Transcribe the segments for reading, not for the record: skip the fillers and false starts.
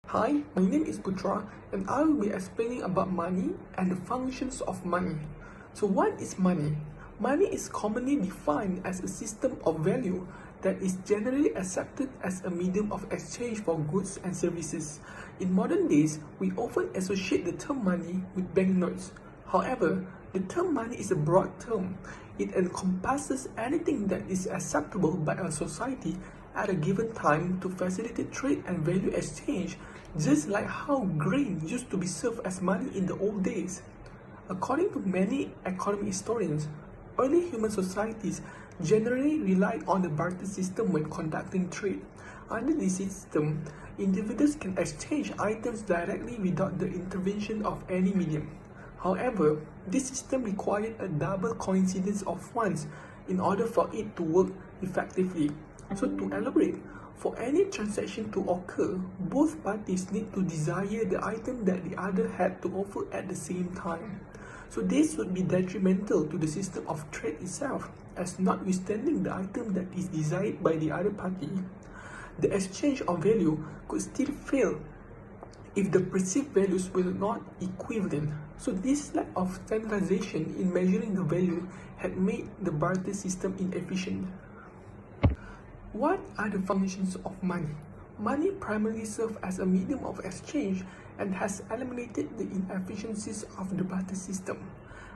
Hi, my name is Putra and I will be explaining about money and the functions of money. So what is money? Money is commonly defined as a system of value that is generally accepted as a medium of exchange for goods and services. In modern days, we often associate the term money with banknotes. However, the term money is a broad term. It encompasses anything that is acceptable by a society at a given time to facilitate trade and value exchange, just like how grain used to be served as money in the old days. According to many economic historians, early human societies generally relied on the barter system when conducting trade. Under this system, individuals can exchange items directly without the intervention of any medium. However, this system required a double coincidence of funds in order for it to work effectively. So to elaborate, for any transaction to occur, both parties need to desire the item that the other had to offer at the same time. So this would be detrimental to the system of trade itself, as notwithstanding the item that is desired by the other party, the exchange of value could still fail if the perceived values were not equivalent. So this lack of standardization in measuring the value had made the barter system inefficient. What are the functions of money? Money primarily serves as a medium of exchange and has eliminated the inefficiencies of the barter system.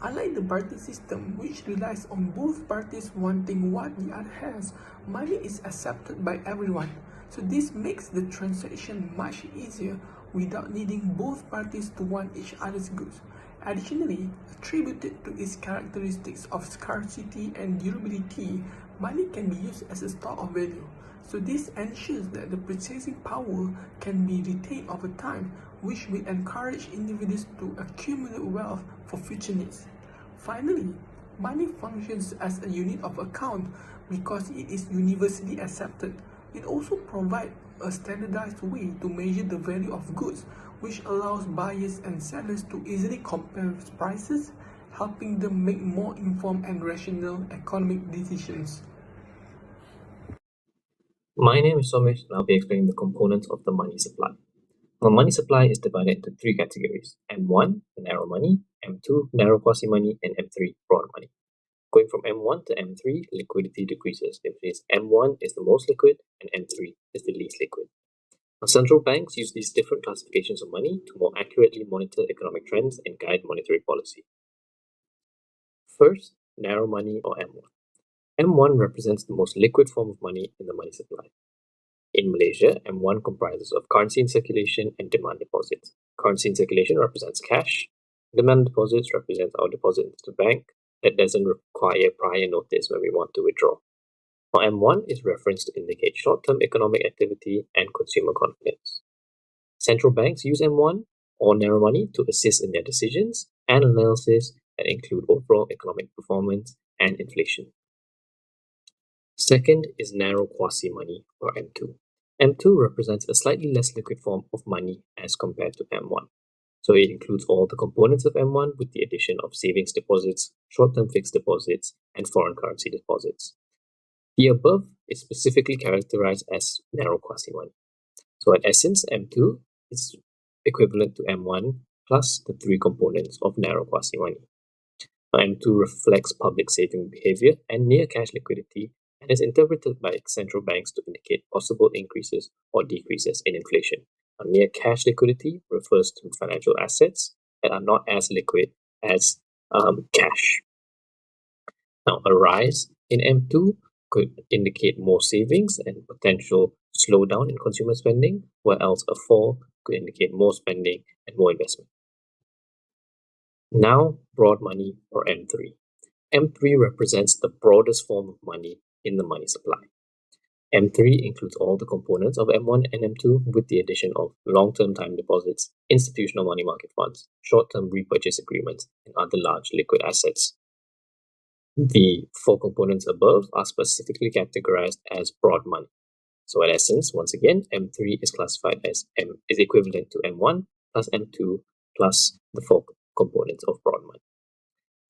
Unlike the barter system, which relies on both parties wanting what the other has, money is accepted by everyone. So this makes the transaction much easier without needing both parties to want each other's goods. Additionally, attributed to its characteristics of scarcity and durability, money can be used as a store of value. So this ensures that the purchasing power can be retained over time, which will encourage individuals to accumulate wealth for future needs. Finally, money functions as a unit of account because it is universally accepted. It also provides a standardized way to measure the value of goods, which allows buyers and sellers to easily compare prices, helping them make more informed and rational economic decisions. My name is Somesh and I'll be explaining the components of the money supply. The money supply is divided into three categories: M1, narrow money; M2, narrow quasi money; and M3, broad money. Going from M1 to M3, liquidity decreases. It means M1 is the most liquid and M3 is the least liquid. Now, central banks use these different classifications of money to more accurately monitor economic trends and guide monetary policy. First, narrow money or M1. M1 represents the most liquid form of money in the money supply. In Malaysia, M1 comprises of currency in circulation and demand deposits. Currency in circulation represents cash. Demand deposits represents our deposit into the bank that doesn't require prior notice when we want to withdraw. Now, M1 is referenced to indicate short-term economic activity and consumer confidence. Central banks use M1 or narrow money to assist in their decisions and analysis that include overall economic performance and inflation. Second is narrow quasi money or M2. M2 represents a slightly less liquid form of money as compared to M1. So it includes all the components of M1 with the addition of savings deposits, short-term fixed deposits, and foreign currency deposits. The above is specifically characterized as narrow quasi money. So in essence, M2 is equivalent to M1 plus the three components of narrow quasi money. M2 reflects public saving behavior and near cash liquidity and is interpreted by central banks to indicate possible increases or decreases in inflation. Near cash liquidity refers to financial assets that are not as liquid as cash. Now, a rise in M2 could indicate more savings and potential slowdown in consumer spending, whereas a fall could indicate more spending and more investment. Now, broad money or M3. M3 represents the broadest form of money in the money supply. M3 includes all the components of M1 and M2 with the addition of long-term time deposits, institutional money market funds, short-term repurchase agreements, and other large liquid assets. The four components above are specifically categorized as broad money. So in essence, once again, M3 is classified as is equivalent to M1 plus M2 plus the four components of broad money.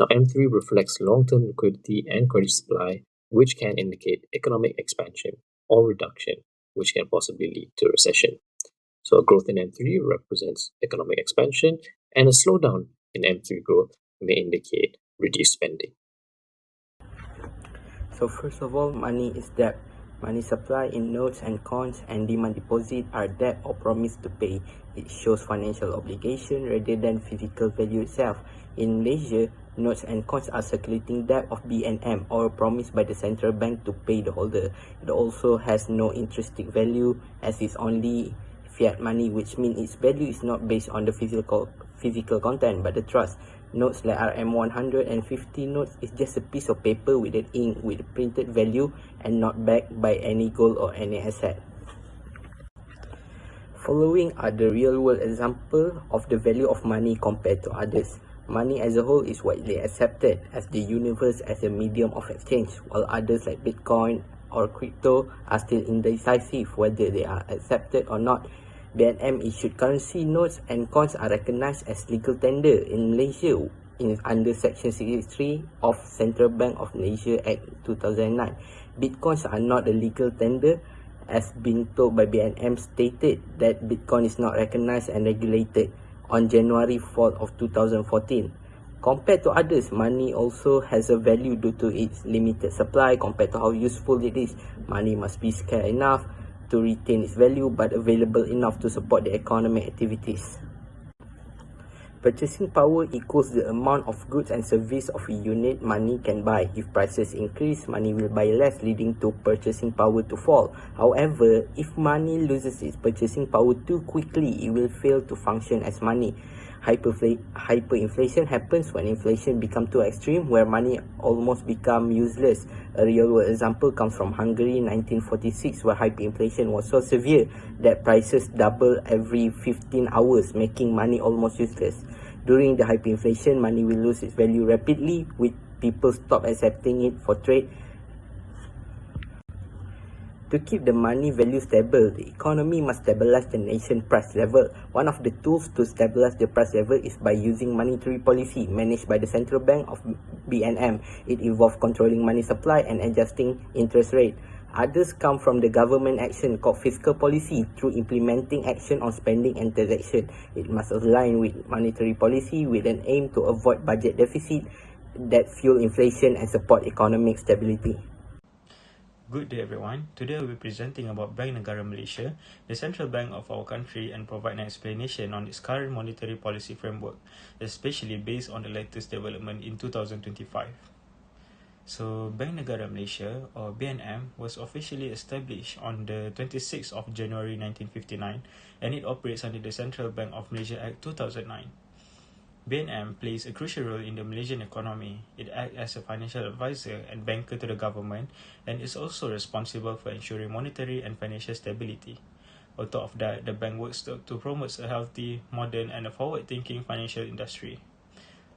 Now, M3 reflects long-term liquidity and credit supply, which can indicate economic expansion or reduction, which can possibly lead to recession. So a growth in M3 represents economic expansion, and a slowdown in M3 growth may indicate reduced spending. So first of all, money is debt. Money supply in notes and coins and demand deposit are debt or promise to pay. It shows financial obligation rather than physical value itself. In Malaysia, notes and coins are circulating debt of BNM or promise by the central bank to pay the holder. It also has no intrinsic value as it's only fiat money, which means its value is not based on the physical content but the trust. Notes like RM100 and 50 notes is just a piece of paper with an ink with a printed value and not backed by any gold or any asset. Following are the real-world examples of the value of money compared to others. Money as a whole is widely accepted as the universe as a medium of exchange, while others like Bitcoin or crypto are still indecisive whether they are accepted or not. BNM issued currency notes and coins are recognized as legal tender in Malaysia under Section 63 of Central Bank of Malaysia Act 2009. Bitcoins are not a legal tender, as being told by BNM stated that Bitcoin is not recognized and regulated on January 4th of 2014. Compared to others, money also has a value due to its limited supply compared to how useful it is. Money must be scarce enough to retain its value but available enough to support the economic activities. Purchasing power equals the amount of goods and service of a unit money can buy. If prices increase, money will buy less, leading to purchasing power to fall. However, if money loses its purchasing power too quickly, it will fail to function as money. Hyperinflation happens when inflation becomes too extreme, where money almost becomes useless. A real-world example comes from Hungary in 1946, where hyperinflation was so severe that prices doubled every 15 hours, making money almost useless. During the hyperinflation, money will lose its value rapidly, with people stop accepting it for trade. To keep the money value stable, the economy must stabilize the nation price level. One of the tools to stabilize the price level is by using monetary policy managed by the Central Bank of BNM. It involves controlling money supply and adjusting interest rate. Others come from the government action called fiscal policy through implementing action on spending and transaction. It must align with monetary policy with an aim to avoid budget deficit that fuel inflation and support economic stability. Good day everyone. Today we'll be presenting about Bank Negara Malaysia, the central bank of our country, and provide an explanation on its current monetary policy framework, especially based on the latest development in 2025. So, Bank Negara Malaysia, or BNM, was officially established on the 26th of January 1959, and it operates under the Central Bank of Malaysia Act 2009. BNM plays a crucial role in the Malaysian economy. It acts as a financial advisor and banker to the government and is also responsible for ensuring monetary and financial stability. On top of that, the bank works to promote a healthy, modern and a forward-thinking financial industry,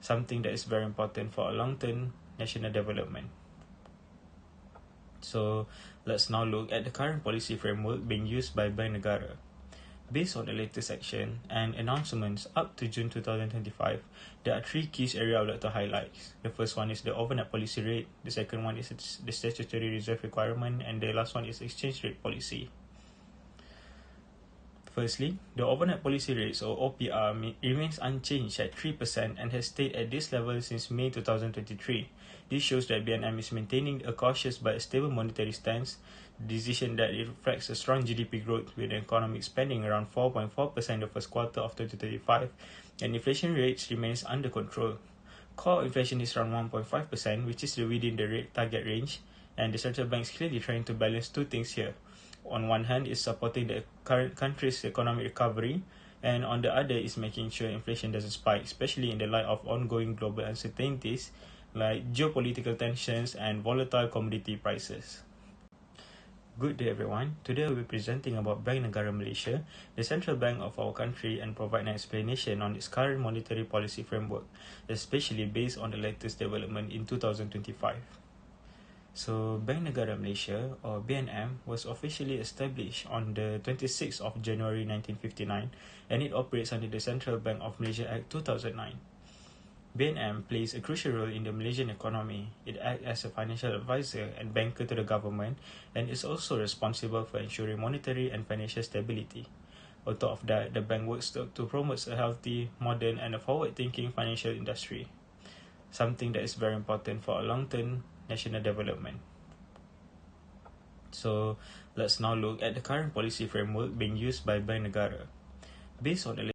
something that is very important for a long-term national development. So, let's now look at the current policy framework being used by Bank Negara. Based on the latest action and announcements up to June 2025, there are three key areas I would like to highlight. The first one is the overnight policy rate, the second one is the statutory reserve requirement, and the last one is exchange rate policy. Firstly, the overnight policy rates, or OPR, remains unchanged at 3% and has stayed at this level since May 2023. This shows that BNM is maintaining a cautious but stable monetary stance, decision that it reflects a strong GDP growth with economic spending around 4.4% in the first quarter of 2025, and inflation rates remains under control. Core inflation is around 1.5%, which is within the rate target range, and the central bank is clearly trying to balance two things here. On one hand is supporting the current country's economic recovery, and on the other is making sure inflation doesn't spike, especially in the light of ongoing global uncertainties like geopolitical tensions and volatile commodity prices. Good day everyone. Today we'll be presenting about Bank Negara Malaysia, the central bank of our country, and provide an explanation on its current monetary policy framework, especially based on the latest development in 2025. So, Bank Negara Malaysia, or BNM, was officially established on the 26th of January 1959, and it operates under the Central Bank of Malaysia Act 2009. BNM plays a crucial role in the Malaysian economy. It acts as a financial advisor and banker to the government and is also responsible for ensuring monetary and financial stability. On top of that, the bank works to promote a healthy, modern, and a forward-thinking financial industry, something that is very important for a long-term national development. So let's now look at the current policy framework being used by Bank Negara. Based on the